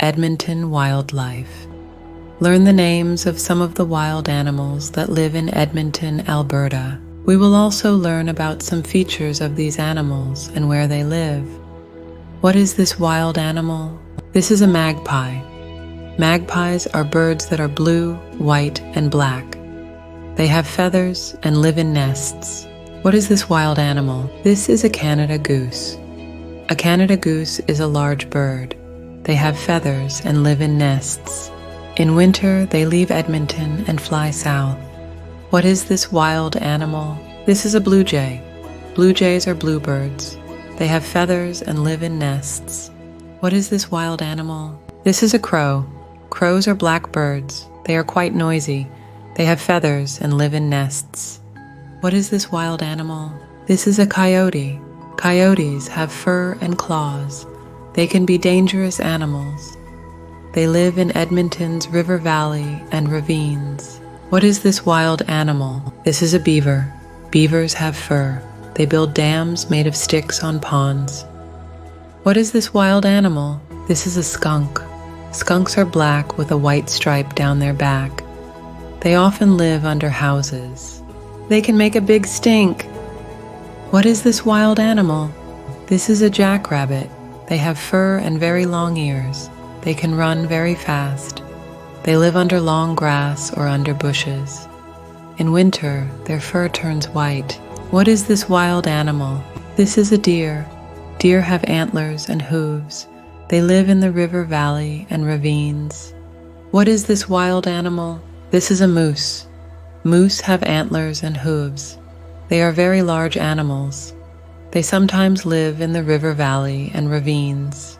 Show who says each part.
Speaker 1: Edmonton Wildlife. Learn the names of some of the wild animals that live in Edmonton, Alberta. We will also learn about some features of these animals and where they live. What is this wild animal? This is a magpie. Magpies are birds that are blue, white, and black. They have feathers and live in nests. What is this wild animal? This is a Canada goose. A Canada goose is a large bird. They have feathers and live in nests. In winter, they leave Edmonton and fly south. What is this wild animal? This is a blue jay. Blue jays are bluebirds. They have feathers and live in nests. What is this wild animal? This is a crow. Crows are black birds. They are quite noisy. They have feathers and live in nests. What is this wild animal? This is a coyote. Coyotes have fur and claws. They can be dangerous animals. They live in Edmonton's river valley and ravines. What is this wild animal? This is a beaver. Beavers have fur. They build dams made of sticks on ponds. What is this wild animal? This is a skunk. Skunks are black with a white stripe down their back. They often live under houses. They can make a big stink. What is this wild animal? This is a jackrabbit. They have fur and very long ears. They can run very fast. They live under long grass or under bushes. In winter, their fur turns white. What is this wild animal? This is a deer. Deer have antlers and hooves. They live in the river valley and ravines. What is this wild animal? This is a moose. Moose have antlers and hooves. They are very large animals. They sometimes live in the river valley and ravines.